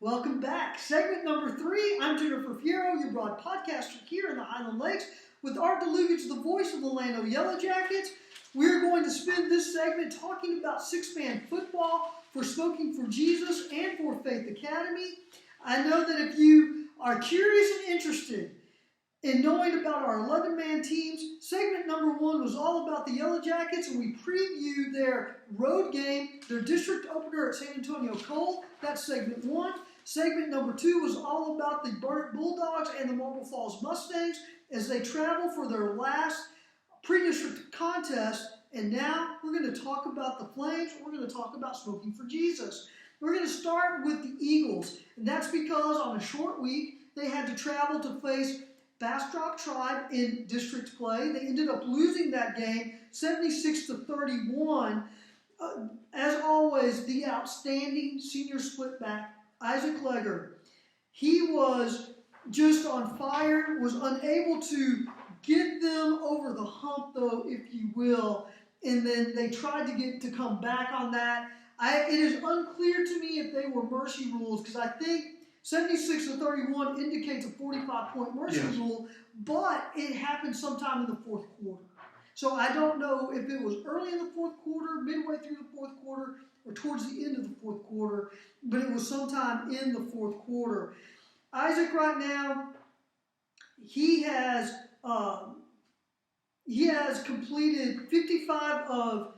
Welcome back. Segment number 3. I'm Jennifer Fierro, your broad podcaster here in the Highland Lakes with Art Dlugach, the voice of the Llano Yellow Jackets. We're going to spend this segment talking about six-man football for Smoking for Jesus and for Faith Academy. I know that if you are curious and interested in knowing about our 11-man teams, segment number 1 was all about the Yellow Jackets, and we previewed their road game, their district opener at San Antonio Cole. That's segment 1. Segment number 2 was all about the Burnt Bulldogs and the Marble Falls Mustangs as they travel for their last pre-district contest. And now we're going to talk about the Flames. We're going to talk about Smoking for Jesus. We're going to start with the Eagles, and that's because on a short week they had to travel to face Bastrop Tribe in district play. They ended up losing that game 76-31. As always, the outstanding senior splitback, Isaac Legger. He was just on fire, was unable to get them over the hump, though, if you will, and then they tried to come back on that. It is unclear to me if they were mercy rules, because I think 76-31 indicates a 45-point mercy rule, but it happened sometime in the fourth quarter. So I don't know if it was early in the fourth quarter, midway through the fourth quarter, or towards the end of the fourth quarter, but it was sometime in the fourth quarter. Isaac right now, he has completed 55 of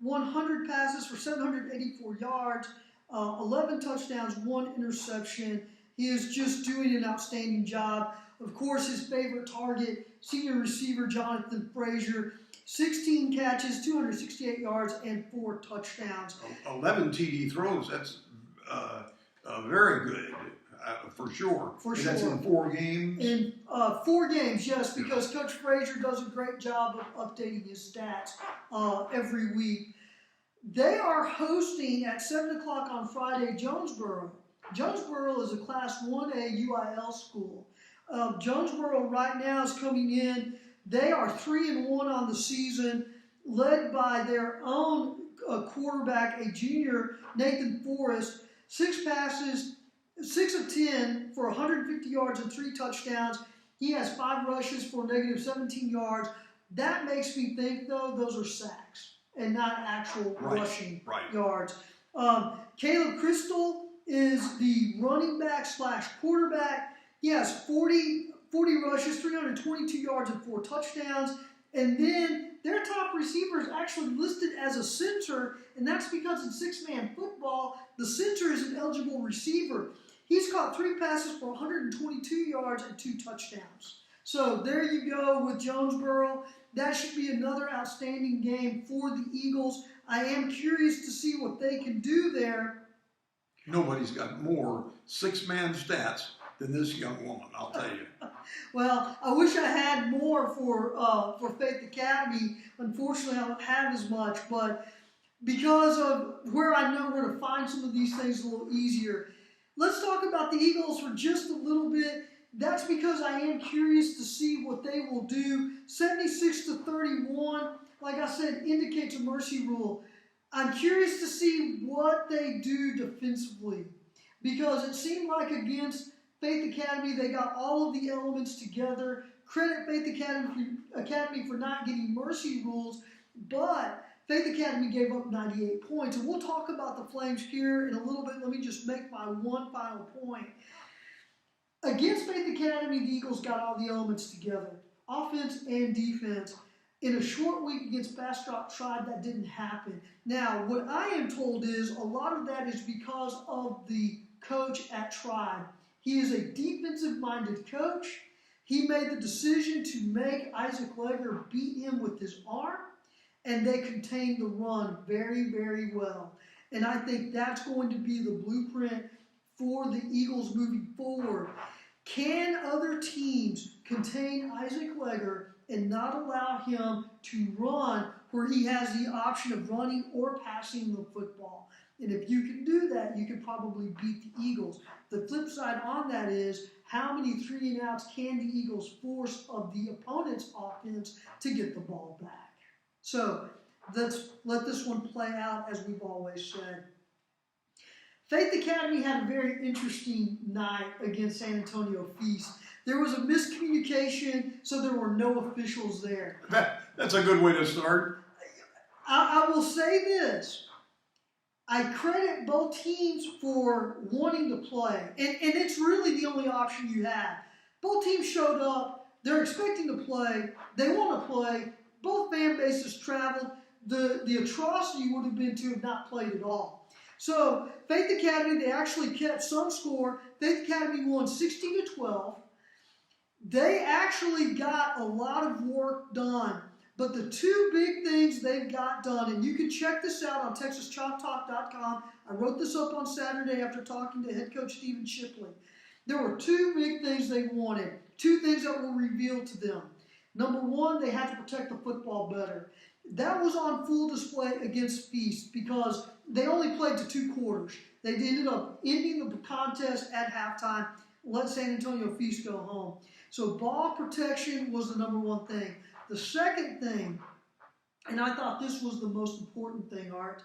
100 passes for 784 yards, 11 touchdowns, 1 interception. He is just doing an outstanding job. Of course, his favorite target, senior receiver Jonathan Frazier, 16 catches, 268 yards, and 4 touchdowns. 11 TD throws, that's very good, for sure. For and sure. That's in 4 games? In 4 games, yes, because Coach Frazier does a great job of updating his stats every week. They are hosting at 7 o'clock on Friday Jonesboro. Jonesboro is a Class 1A UIL school. Jonesboro right now is coming in. They are 3-1 on the season, led by their own quarterback, a junior, Nathan Forrest. 6 passes, 6 of 10 for 150 yards and 3 touchdowns. He has 5 rushes for negative 17 yards. That makes me think, though, those are sacks and not actual rushing yards. Caleb Crystal is the running back / quarterback. He has 40 rushes, 322 yards, and 4 touchdowns. And then their top receiver is actually listed as a center, and that's because in six-man football, the center is an eligible receiver. He's caught 3 passes for 122 yards and 2 touchdowns. So there you go with Jonesboro. That should be another outstanding game for the Eagles. I am curious to see what they can do there. Nobody's got more 6-man stats than this young woman, I'll tell you. Well, I wish I had more for Faith Academy. Unfortunately, I don't have as much, but because of where I know where to find some of these things a little easier. Let's talk about the Eagles for just a little bit. That's because I am curious to see what they will do. 76-31, like I said, indicates a mercy rule. I'm curious to see what they do defensively, because it seemed like against Faith Academy, they got all of the elements together. Credit Faith Academy for not getting mercy rules, but Faith Academy gave up 98 points. And we'll talk about the Flames here in a little bit. Let me just make my one final point. Against Faith Academy, the Eagles got all the elements together, offense and defense. In a short week against Bastrop Tribe, that didn't happen. Now, what I am told is a lot of that is because of the coach at Tribe. He is a defensive-minded coach. He made the decision to make Isaac Legger beat him with his arm, and they contained the run very, very well. And I think that's going to be the blueprint for the Eagles moving forward. Can other teams contain Isaac Legger and not allow him to run where he has the option of running or passing the football? And if you can do that, you can probably beat the Eagles. The flip side on that is how many 3-and-outs can the Eagles force of the opponent's offense to get the ball back? So let's let this one play out as we've always said. Faith Academy had a very interesting night against San Antonio Feast. There was a miscommunication, so there were no officials there. That's a good way to start. I will say this. I credit both teams for wanting to play, and it's really the only option you have. Both teams showed up. They're expecting to play. They want to play. Both fan bases traveled. The atrocity would have been to have not played at all. So Faith Academy, they actually kept some score. Faith Academy won 16-12. They actually got a lot of work done. But the two big things they've got done, and you can check this out on TexasChalkTalk.com. I wrote this up on Saturday after talking to head coach Stephen Shipley. There were two big things they wanted, two things that were revealed to them. Number one, they had to protect the football better. That was on full display against Feast because they only played to 2 quarters. They ended up ending the contest at halftime, let San Antonio Feast go home. So ball protection was the number one thing. The second thing, and I thought this was the most important thing, Art,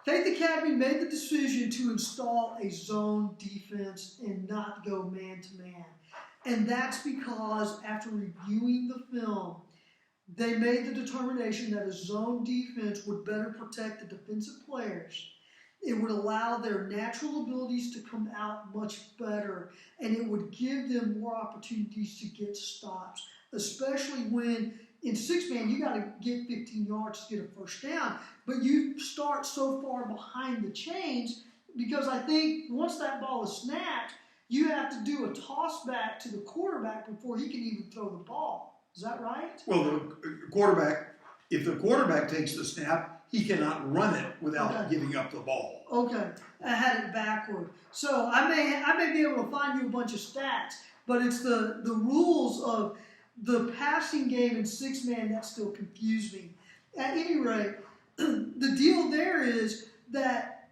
Faith Academy made the decision to install a zone defense and not go man-to-man. And that's because after reviewing the film, they made the determination that a zone defense would better protect the defensive players. It would allow their natural abilities to come out much better, and it would give them more opportunities to get stops, especially when in 6-man you got to get 15 yards to get a first down, but you start so far behind the chains because I think once that ball is snapped, you have to do a toss back to the quarterback before he can even throw the ball. Is that right? Well, the quarterback, if the quarterback takes the snap, he cannot run it without giving up the ball. Okay, I had it backward. So I may be able to find you a bunch of stats, but it's the rules of the passing game in 6-man that still confuse me. At any rate, the deal there is that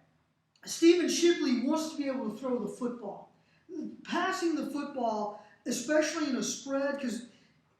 Stephen Shipley wants to be able to throw the football. Passing the football, especially in a spread, because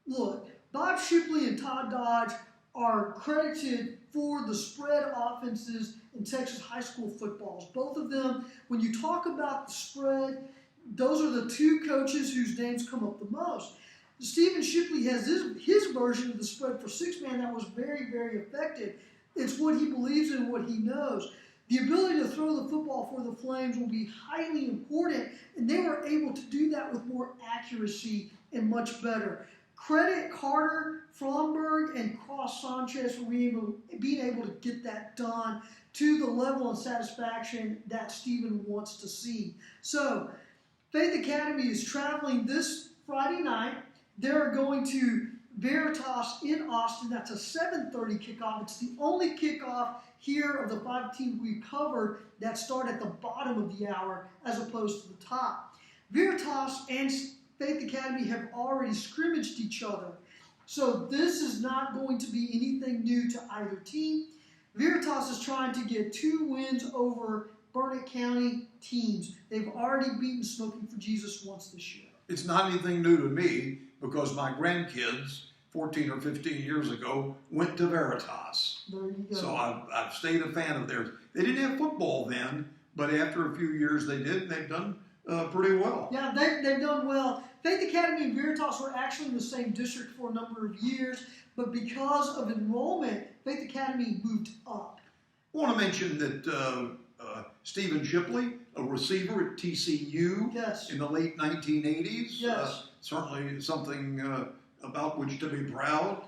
look, Bob Shipley and Todd Dodge are credited for the spread offenses in Texas high school footballs. Both of them, when you talk about the spread, those are the two coaches whose names come up the most. Stephen Shipley has his version of the spread for 6-man that was very, very effective. It's what he believes in, what he knows. The ability to throw the football for the Flames will be highly important, and they were able to do that with more accuracy and much better. Credit Carter, Fromberg, and Cross Sanchez for being able to get that done to the level of satisfaction that Stephen wants to see. So, Faith Academy is traveling this Friday night. They're going to Veritas in Austin. That's a 7:30 kickoff. It's the only kickoff here of the 5 teams we've covered that start at the bottom of the hour as opposed to the top. Veritas and Faith Academy have already scrimmaged each other. So this is not going to be anything new to either team. Veritas is trying to get 2 wins over Burnett County teams. They've already beaten Smoking for Jesus once this year. It's not anything new to me because my grandkids, 14 or 15 years ago, went to Veritas. There you go. So I've stayed a fan of theirs. They didn't have football then, but after a few years they did, and they've done pretty well. Yeah, they've done well. Faith Academy and Veritas were actually in the same district for a number of years, but because of enrollment, Faith Academy moved up. I want to mention that Stephen Shipley, a receiver at TCU in the late 1980s, certainly something about which to be proud,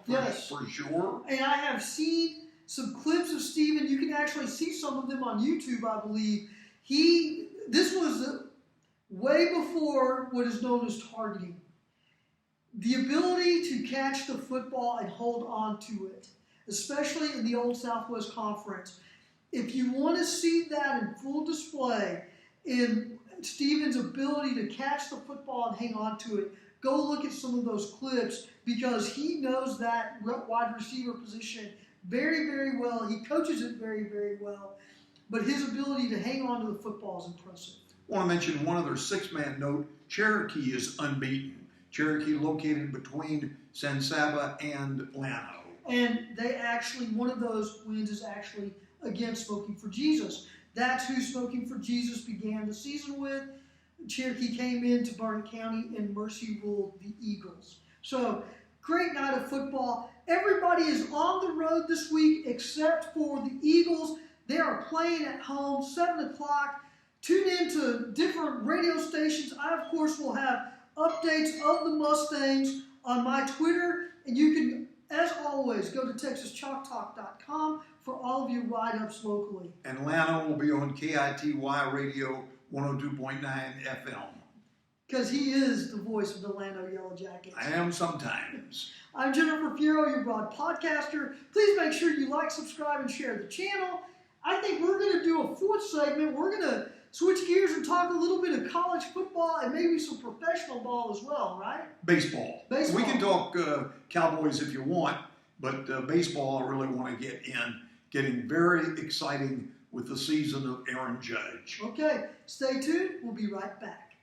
for sure. And I have seen some clips of Stephen. You can actually see some of them on YouTube, I believe. This was way before what is known as targeting. The ability to catch the football and hold on to it, especially in the old Southwest Conference. If you want to see that in full display, in Stephen's ability to catch the football and hang on to it, go look at some of those clips because he knows that wide receiver position very, very well. He coaches it very, very well. But his ability to hang on to the football is impressive. I want to mention one other 6-man note. Cherokee is unbeaten. Cherokee located between San Saba and Llano. And they actually, one of those wins is actually against Smoking for Jesus. That's who Smoking for Jesus began the season with. Cherokee came into Barnett County and Mercy ruled the Eagles. So, great night of football. Everybody is on the road this week except for the Eagles. They are playing at home, 7 o'clock. Tune in to different radio stations. I, of course, will have updates of the Mustangs on my Twitter. And you can, as always, go to TexasChalkTalk.com for all of your write-ups locally. And Llano will be on KITY Radio 102.9 FM. Because he is the voice of the Llano Yellow Jackets. I am sometimes. I'm Jennifer Fierro, your broad podcaster. Please make sure you like, subscribe, and share the channel. I think we're going to do a fourth segment. We're going to switch gears and talk a little bit of college football and maybe some professional ball as well, right? Baseball. Baseball. We can talk Cowboys if you want, but baseball I really want to get in. Getting very exciting with the season of Aaron Judge. Okay, stay tuned. We'll be right back.